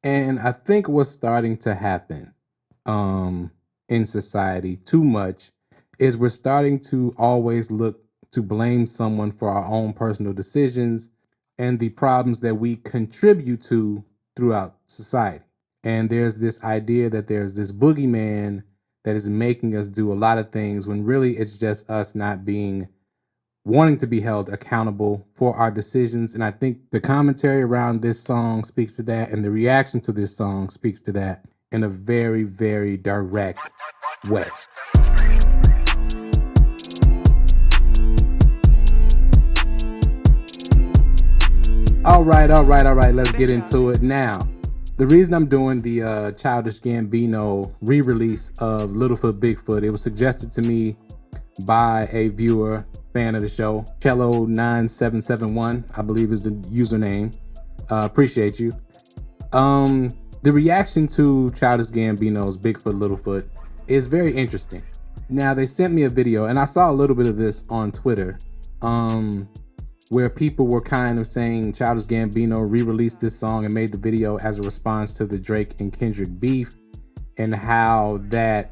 And I think what's starting to happen um, in society too much is we're starting to always look to blame someone for our own personal decisions and the problems that we contribute to throughout society. And there's this idea that there's this boogeyman that is making us do a lot of things when really it's just us not being wanting to be held accountable for our decisions. And I think the commentary around this song speaks to that, and the reaction to this song speaks to that in a very, very direct way. All right. Let's get into it now. The reason I'm doing the Childish Gambino re-release of Littlefoot Bigfoot, it was suggested to me by a viewer, fan of the show, Cello9771, I believe is the username. Appreciate you. The reaction to Childish Gambino's Bigfoot Littlefoot is very interesting. Now, they sent me a video, and I saw a little bit of this on Twitter, where people were kind of saying Childish Gambino re-released this song and made the video as a response to the Drake and Kendrick beef, and how that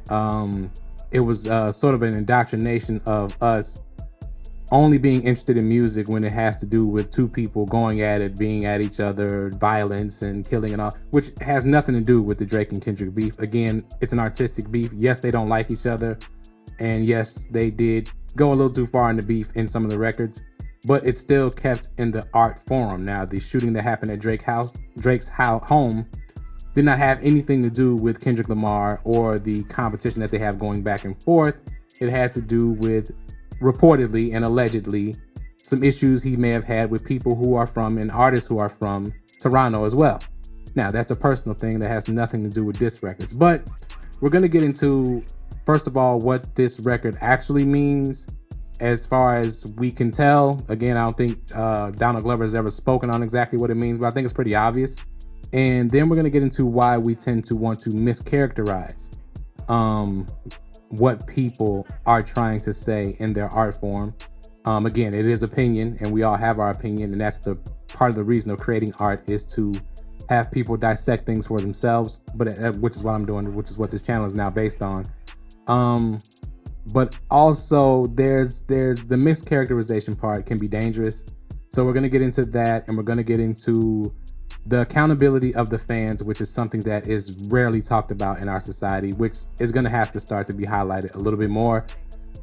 it was sort of an indoctrination of us only being interested in music when it has to do with two people going at it, being at each other, violence and killing and all, which has nothing to do with the Drake and Kendrick beef. Again, it's an artistic beef. Yes, they don't like each other. And yes, they did go a little too far in the beef in some of the records, but it's still kept in the art forum. Now, the shooting that happened at Drake's home did not have anything to do with Kendrick Lamar or the competition that they have going back and forth. It had to do with, reportedly and allegedly, some issues he may have had with people who are from and artists who are from Toronto as well. Now, that's a personal thing that has nothing to do with diss records, but we're going to get into, first of all, what this record actually means as far as we can tell. Again, I don't think Donald Glover has ever spoken on exactly what it means, but I think it's pretty obvious. And then we're going to get into why we tend to want to mischaracterize what people are trying to say in their art form. Again, it is opinion, and we all have our opinion, and that's the part of the reason of creating art, is to have people dissect things for themselves, but which is what I'm doing, which is what this channel is now based on. But also there's the mischaracterization part can be dangerous. So we're going to get into that, and we're going to get into the accountability of the fans, which is something that is rarely talked about in our society, which is going to have to start to be highlighted a little bit more.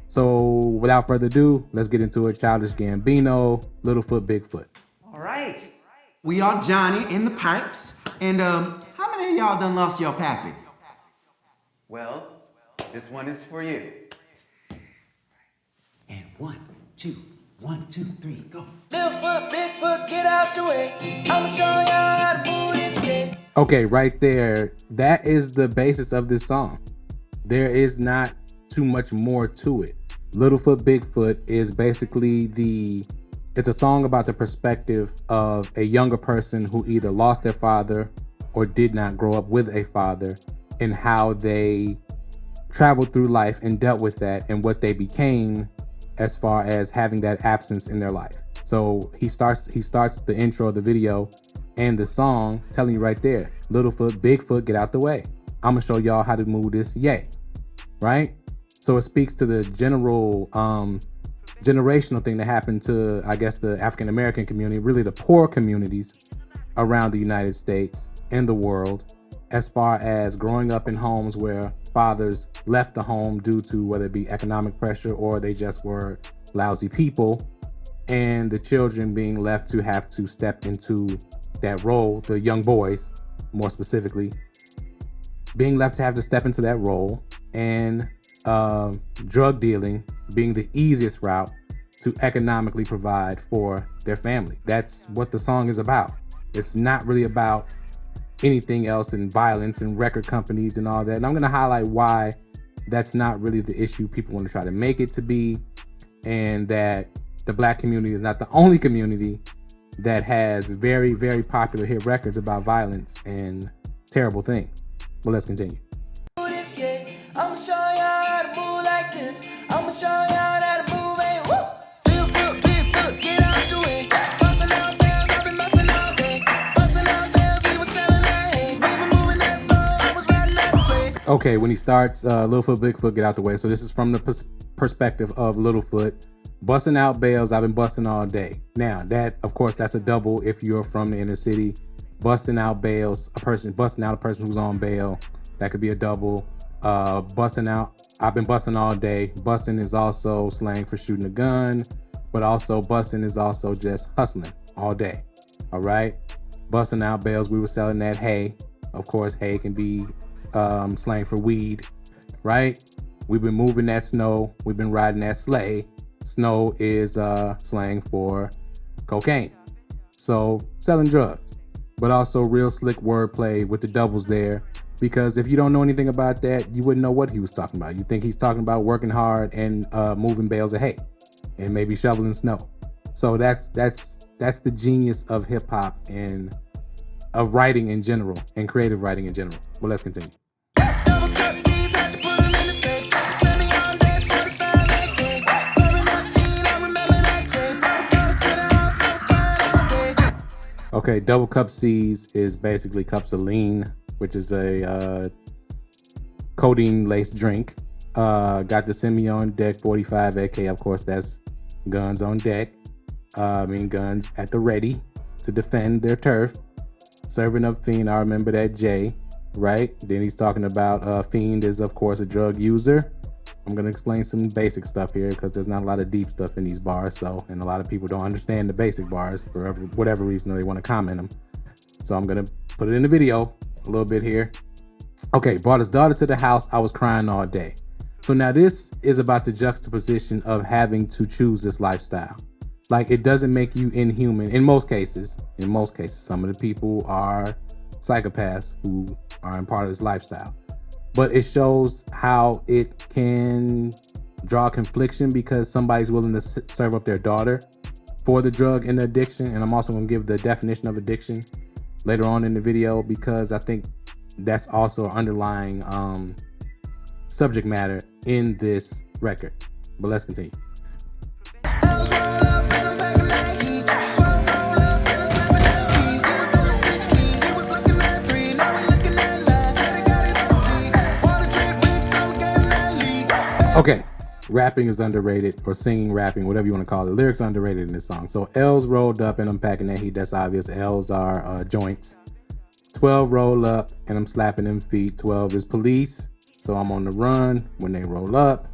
So without further ado, let's get into it. Childish Gambino, Littlefoot Bigfoot. All right. We are Johnny in the pipes. And how many of y'all done lost your pappy? Well, this one is for you. And 1, 2, 1, 2, 3, go. Littlefoot, Bigfoot, get out the way. I'ma show y'all how to move this game. Okay, right there. That is the basis of this song. There is not too much more to it. Littlefoot Bigfoot is basically it's a song about the perspective of a younger person who either lost their father or did not grow up with a father, and how they traveled through life and dealt with that, and what they became as far as having that absence in their life. So he starts the intro of the video and the song telling you right there, Littlefoot, Bigfoot, get out the way. I'm gonna show y'all how to move this yay, right? So it speaks to the general generational thing that happened to, I guess, the African-American community, really the poor communities around the United States and the world, as far as growing up in homes where fathers left the home due to whether it be economic pressure or they just were lousy people, and the children being left to have to step into that role, the young boys more specifically, being left to have to step into that role, and drug dealing being the easiest route to economically provide for their family. That's what the song is about. It's not really about anything else and violence and record companies and all that. And I'm going to highlight why that's not really the issue people want to try to make it to be, and that the Black community is not the only community that has very, very popular hit records about violence and terrible things. Well, let's continue. This game, I'ma show y'all how to move like this. I'ma show y'all how to move, hey, woo! Littlefoot, Bigfoot, get out the way. Bustin' out bells, I've been bustin' all day. Bustin' out bells, we was selling that hay. Okay, when he starts, Littlefoot, Bigfoot, get out the way. So this is from the perspective of Littlefoot. Busting out bales, I've been busting all day. Now, that, of course, that's a double if you're from the inner city. Busting out bales, busting out a person who's on bail, that could be a double. Busting out, I've been busting all day. Busting is also slang for shooting a gun, but also busting is also just hustling all day. All right? Busting out bales, we were selling that hay. Of course, hay can be slang for weed, right? We've been moving that snow. We've been riding that sleigh. Snow is slang for cocaine. So selling drugs, but also real slick wordplay with the doubles there. Because if you don't know anything about that, you wouldn't know what he was talking about. You think he's talking about working hard and moving bales of hay and maybe shoveling snow. So that's the genius of hip hop and of writing in general and creative writing in general. Well, let's continue. Double cup C's, had to put 'em in the safe. Send me on deck, 45 AK. Serving that fiend, I remember that J. Boys got it to the house, I was crying all day. Okay, double cup C's is basically cups of lean, which is a codeine-laced drink. Got the semi on deck, 45 AK. Of course, that's guns on deck. Guns at the ready to defend their turf. Serving up fiend, I remember that J, right? Then he's talking about fiend is, of course, a drug user. I'm going to explain some basic stuff here because there's not a lot of deep stuff in these bars. And a lot of people don't understand the basic bars for whatever reason, or they want to comment them. So I'm going to put it in the video a little bit here. Okay, brought his daughter to the house. I was crying all day. So now this is about the juxtaposition of having to choose this lifestyle. Like, it doesn't make you inhuman in most cases. In most cases, some of the people are psychopaths who are in part of this lifestyle. But it shows how it can draw confliction because somebody's willing to serve up their daughter for the drug and the addiction. And I'm also going to give the definition of addiction later on in the video because I think that's also underlying subject matter in this record. But let's continue. L's roll up and I'm back in that heat. 12 roll up and I'm slapping that beat. He was only 16, he was looking at 3. Now we looking at 9. Better got it on speed. Water drip rich, so we gave him that lead. Okay, rapping is underrated, or singing, rapping, whatever you want to call it. Lyrics are underrated in this song. So L's rolled up and I'm packing that heat. That's obvious. L's are joints. 12 roll up and I'm slapping them feet. 12 is police. So I'm on the run when they roll up.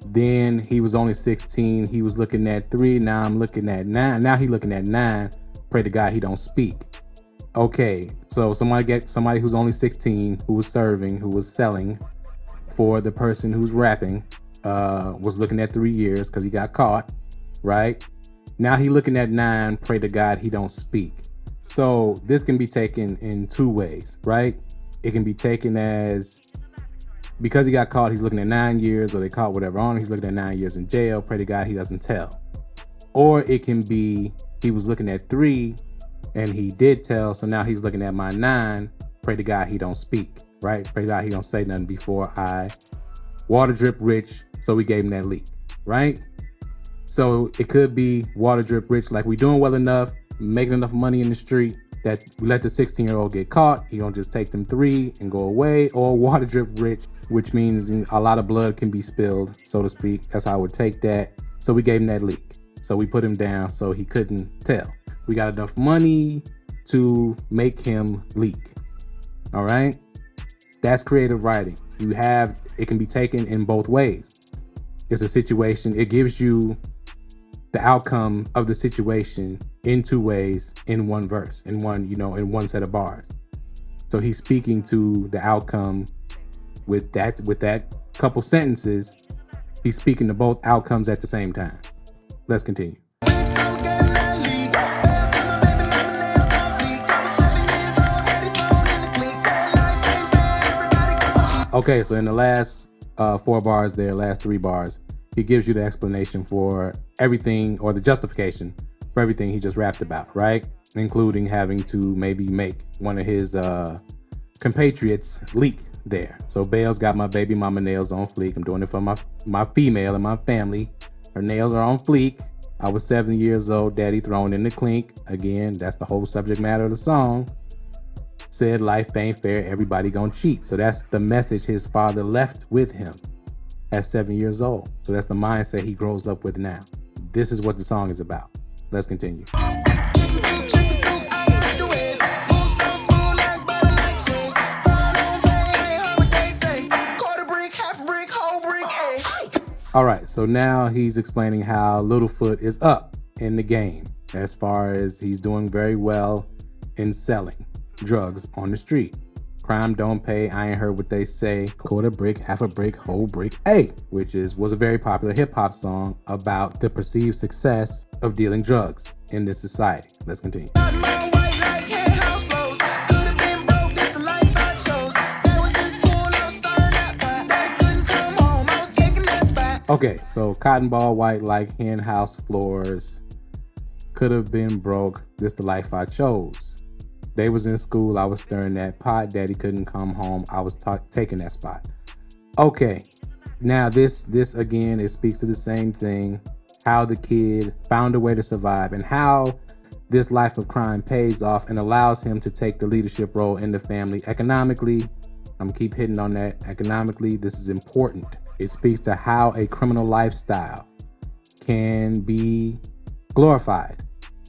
Then he was only 16. He was looking at 3. Now I'm looking at 9. Now he looking at 9. Pray to God he don't speak. Okay, so somebody who's only 16, who was serving, who was selling for the person who's rapping, was looking at 3 years because he got caught, right? Now he looking at 9. Pray to God he don't speak. So this can be taken in two ways, right? It can be taken as because he got caught, he's looking at 9 years, or they caught whatever on him, he's looking at 9 years in jail. Pray to God he doesn't tell. Or it can be he was looking at 3 and he did tell, so now he's looking at my 9. Pray to God he don't speak, right? Pray to God he don't say nothing before I water drip rich, so we gave him that leak, right? So it could be water drip rich, like we doing well enough, making enough money in the street that we let the 16-year-old get caught. He gonna just take them 3 and go away. Or water drip rich, which means a lot of blood can be spilled, so to speak. That's how I would take that. So we gave him that leak. So we put him down so he couldn't tell. We got enough money to make him leak. All right? That's creative writing. It can be taken in both ways. It's a situation, it gives you the outcome of the situation in 2 ways in one verse, in one set of bars. So he's speaking to the outcome with that couple sentences. He's speaking to both outcomes at the same time. Let's continue. Okay, so in the last 4 bars there, last 3 bars, he gives you the explanation for everything, or the justification for everything he just rapped about, right? Including having to maybe make one of his compatriots leak there. So Bale's got my baby mama nails on fleek. I'm doing it for my female and my family. Her nails are on fleek. I was 7 years old, daddy thrown in the clink. Again, that's the whole subject matter of the song. said life ain't fair, everybody gonna cheat. So that's the message his father left with him at 7 years old. So that's the mindset he grows up with now. This is what the song is about. Let's continue. All right, so now he's explaining how Littlefoot is up in the game as far as he's doing very well in selling drugs on the street. Crime don't pay, I ain't heard what they say. Quarter brick, half a brick, whole brick, A, which was a very popular hip hop song about the perceived success of dealing drugs in this society. Let's continue. Okay, so cotton ball white like hen house floors. Could have been broke, this the life I chose. They was in school, I was stirring that pot. Daddy couldn't come home, I was taking that spot. Okay, now this again, it speaks to the same thing. How the kid found a way to survive and how this life of crime pays off and allows him to take the leadership role in the family. Economically, I'm gonna keep hitting on that. Economically, this is important. It speaks to how a criminal lifestyle can be glorified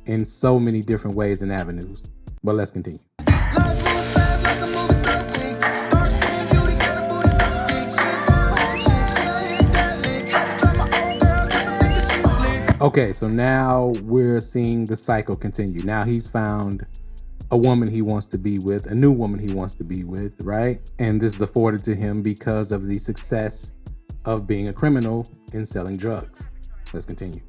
in so many different ways and avenues. But let's continue. Okay, so now we're seeing the cycle continue. Now he's found a woman he wants to be with, a new woman he wants to be with, right? And this is afforded to him because of the success of being a criminal and selling drugs. Let's continue.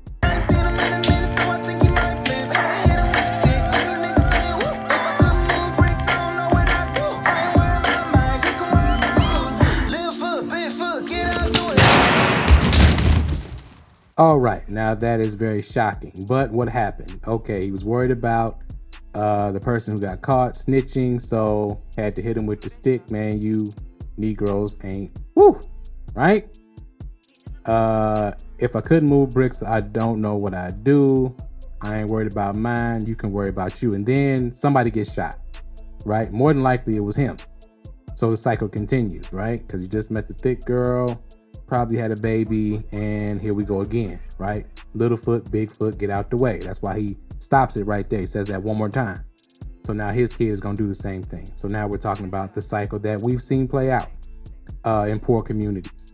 All right, now that is very shocking. But what happened? Okay, he was worried about the person who got caught snitching, so had to hit him with the stick. Man, you Negroes ain't, woo, right? If I couldn't move bricks, I don't know what I'd do. I ain't worried about mine. You can worry about you. And then somebody gets shot, right? More than likely it was him. So the cycle continues, right? Because he just met the thick girl, probably had a baby, and here we go again, right? Littlefoot, Bigfoot, get out the way. That's why he stops it right there. He says that one more time. So now his kid is gonna do the same thing. So now we're talking about the cycle that we've seen play out in poor communities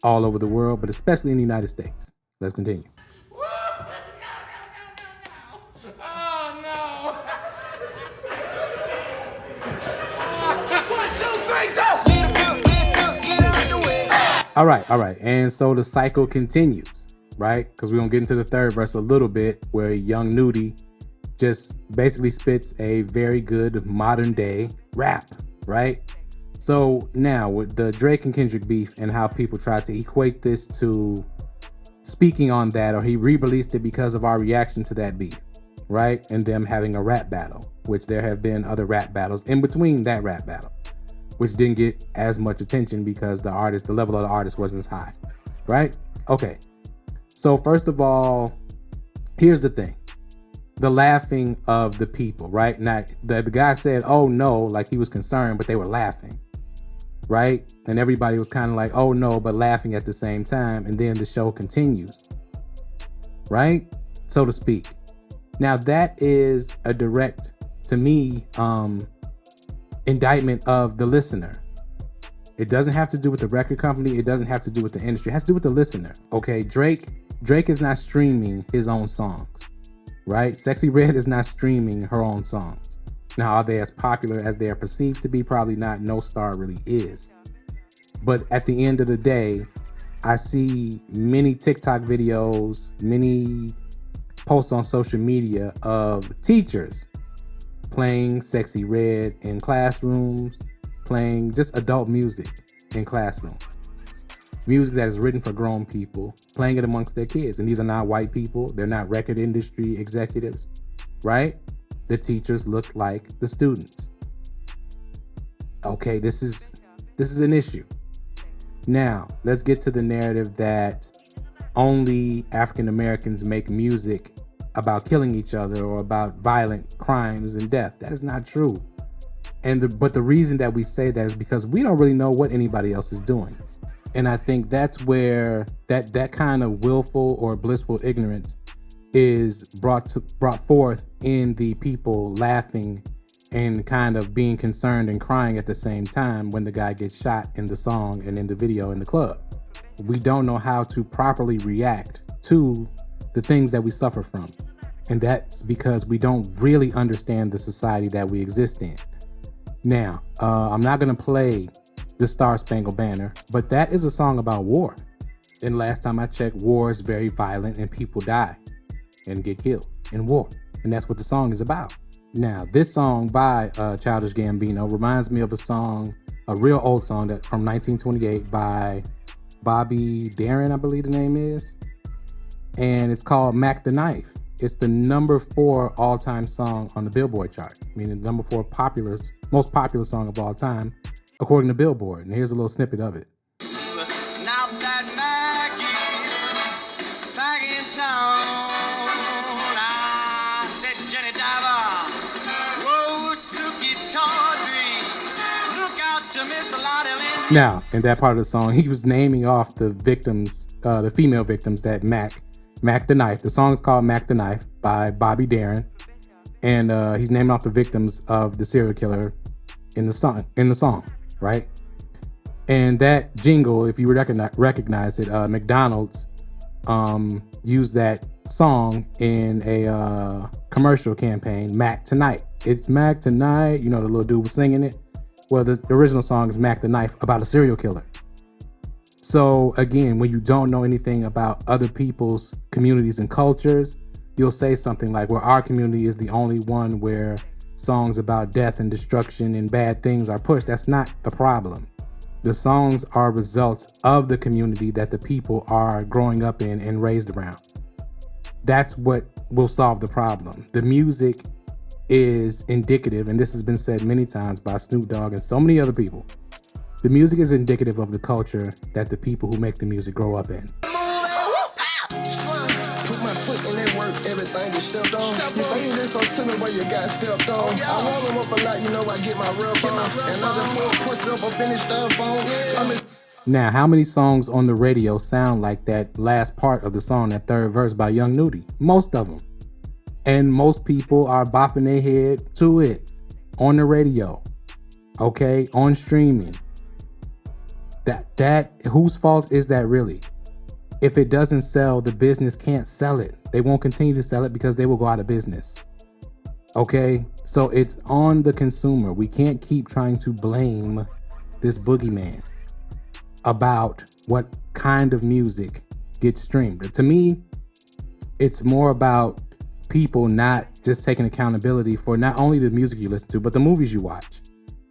all over the world, but especially in the United States. Let's continue. All right. And so the cycle continues, right? Because we're going to get into the third verse a little bit where young Nudie just basically spits a very good modern day rap, right? So now with the Drake and Kendrick beef and how people try to equate this to speaking on that, or he re-released it because of our reaction to that beef, right? And them having a rap battle, which there have been other rap battles in between that rap battle, which didn't get as much attention because the level of the artist wasn't as high, right? Okay, so first of all, here's the thing. The laughing of the people, right? Now, the guy said, oh no, like he was concerned, but they were laughing, right? And everybody was kind of like, oh no, but laughing at the same time. And then the show continues, right? So to speak. Now that is a direct, to me, indictment of the listener. It doesn't have to do with the record company. It doesn't have to do with the industry. It has to do with the listener. Okay, Drake is not streaming his own songs, right? Sexy Red is not streaming her own songs. Now, are they as popular as they are perceived to be? Probably not. No Star really is. But at the end of the day, I see many TikTok videos, many posts on social media of teachers playing Sexy Red in classrooms, playing just adult music in classrooms. Music that is written for grown people, playing it amongst their kids. And these are not white people. They're not record industry executives, right? The teachers look like the students. Okay, this is an issue. Now, let's get to the narrative that only African Americans make music about killing each other or about violent crimes and death. That is not true. But the reason that we say that is because we don't really know what anybody else is doing. And I think that's where that kind of willful or blissful ignorance is brought forth in the people laughing and kind of being concerned and crying at the same time when the guy gets shot in the song and in the video in the club. We don't know how to properly react to the things that we suffer from. And that's because we don't really understand the society that we exist in. Now, I'm not gonna play the Star Spangled Banner, but that is a song about war. And last time I checked, war is very violent and people die and get killed in war. And that's what the song is about. Now, this song by Childish Gambino reminds me of a song, a real old song from 1928 by Bobby Darin, I believe the name is. And it's called Mac the Knife. It's the number 4 all-time song on the Billboard chart, meaning the number 4 most popular song of all time, according to Billboard. And here's a little snippet of it. Now that Maggie's back in town, I said Jenny Diver, whoa, Suki Tawdry, look out to Miss Lottie Lynn. Now, in that part of the song, he was naming off the victims, the female victims that Mac the Knife. The song is called Mac the Knife by Bobby Darin. And he's naming off the victims of the serial killer in the song, right? And that jingle, if you recognize it, McDonald's used that song in a commercial campaign, Mac Tonight. It's Mac Tonight, you know, the little dude was singing it. Well, the original song is Mac the Knife, about a serial killer. So again, when you don't know anything about other people's communities and cultures, you'll say something like, well, our community is the only one where songs about death and destruction and bad things are pushed. That's not the problem. The songs are results of the community that the people are growing up in and raised around. That's what will solve the problem. The music is indicative, and this has been said many times by Snoop Dogg and so many other people. The music is indicative of the culture that the people who make the music grow up in. Put my foot in that work, everything is stepped on. You say this so to me where you got stepped on. I warm them up a lot, you know I get my rub on. And I just push up in this styrofoam. Now, how many songs on the radio sound like that last part of the song, that third verse by Young Nudy? Most of them. And most people are bopping their head to it on the radio, okay, on streaming. That whose fault is that really? If it doesn't sell, the business can't sell it. They won't continue to sell it because they will go out of business. Okay, so it's on the consumer. We can't keep trying to blame this boogeyman about what kind of music gets streamed. To me, it's more about people not just taking accountability for not only the music you listen to, but the movies you watch,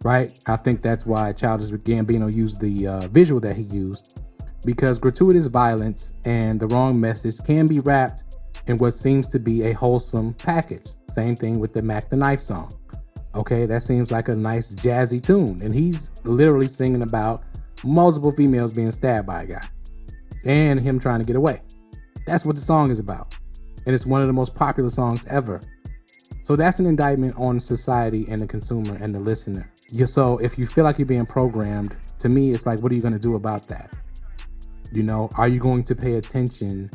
right? I think that's why Childish Gambino used the visual that he used, because gratuitous violence and the wrong message can be wrapped in what seems to be a wholesome package. Same thing with the Mac the Knife song. Okay, that seems like a nice jazzy tune, and he's literally singing about multiple females being stabbed by a guy and him trying to get away. That's what the song is about. And it's one of the most popular songs ever. So that's an indictment on society and the consumer and the listener. So if you feel like you're being programmed, to me, it's like, what are you going to do about that? You know, are you going to pay attention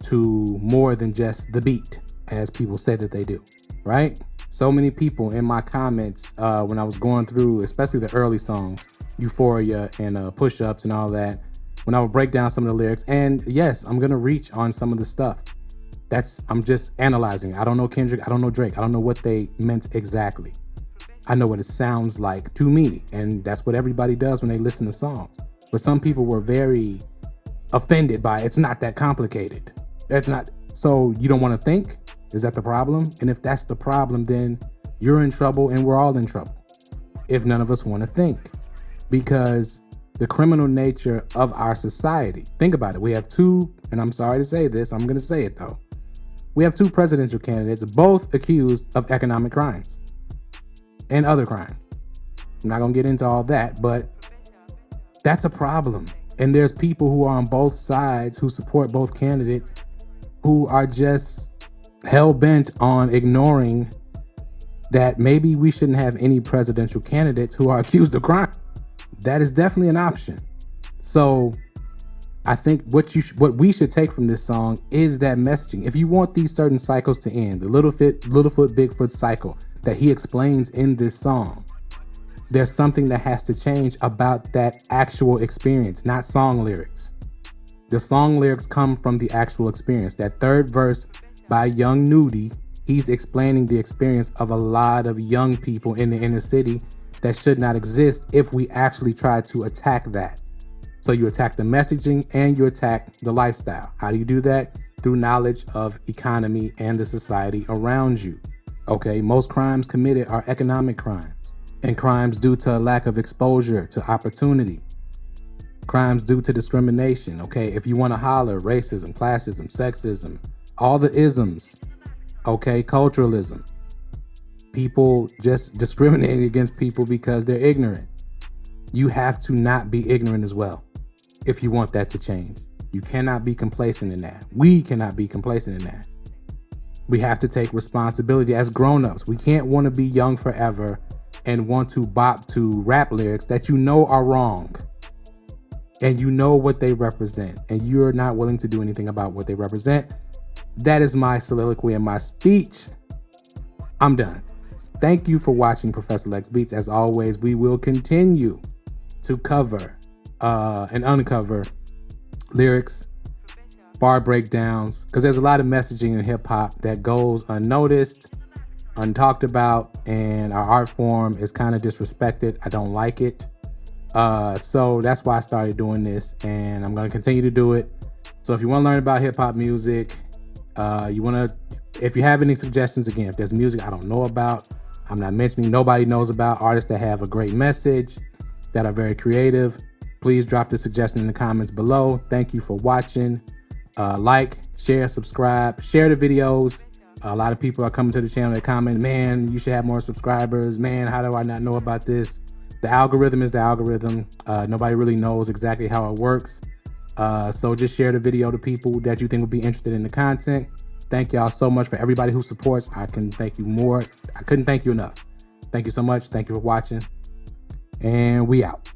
to more than just the beat, as people say that they do, right? So many people in my comments, when I was going through, especially the early songs, Euphoria and Push-Ups and all that, when I would break down some of the lyrics, and yes, I'm going to reach on some of the stuff. I'm just analyzing. I don't know Kendrick, I don't know Drake, I don't know what they meant exactly. I know what it sounds like to me, and that's what everybody does when they listen to songs. But some people were very offended by it's not that complicated. It's not. So you don't want to think? Is that the problem? And if that's the problem, then you're in trouble and we're all in trouble if none of us want to think. Because the criminal nature of our society, think about it. We have two, and I'm sorry to say this, I'm going to say it though. We have two presidential candidates, both accused of economic crimes and other crimes. I'm not going to get into all that, but that's a problem. And there's people who are on both sides who support both candidates who are just hell-bent on ignoring that maybe we shouldn't have any presidential candidates who are accused of crime. That is definitely an option. So I think what we should take from this song is that messaging. If you want these certain cycles to end, the Littlefoot, Bigfoot cycle that he explains in this song, there's something that has to change about that actual experience, not song lyrics. The song lyrics come from the actual experience. That third verse by Young Nudie, he's explaining the experience of a lot of young people in the inner city that should not exist if we actually try to attack that. So you attack the messaging and you attack the lifestyle. How do you do that? Through knowledge of economy and the society around you. Okay, most crimes committed are economic crimes, and crimes due to a lack of exposure to opportunity. Crimes due to discrimination. Okay, if you want to holler, racism, classism, sexism, all the isms. Okay, culturalism. People just discriminating against people because they're ignorant. You have to not be ignorant as well if you want that to change. You cannot be complacent in that. We cannot be complacent in that. We have to take responsibility as grown-ups. We can't want to be young forever and want to bop to rap lyrics that you know are wrong. And you know what they represent, and you're not willing to do anything about what they represent. That is my soliloquy and my speech. I'm done. Thank you for watching Professor Lex Beats. As always, we will continue to cover and uncover lyrics, bar breakdowns, because there's a lot of messaging in hip hop that goes unnoticed, untalked about, and our art form is kind of disrespected. I don't like it. So that's why I started doing this, and I'm going to continue to do it. So if you want to learn about hip hop music, if you have any suggestions, again, if there's music I don't know about, I'm not mentioning, nobody knows about, artists that have a great message, that are very creative, please drop the suggestion in the comments below. Thank you for watching. Like, share, subscribe, share the videos. A lot of people are coming to the channel and comment, man, you should have more subscribers. Man, how do I not know about this? The algorithm is the algorithm. Nobody really knows exactly how it works. So just share the video to people that you think would be interested in the content. Thank y'all so much for everybody who supports. I can thank you more. I couldn't thank you enough. Thank you so much. Thank you for watching. And we out.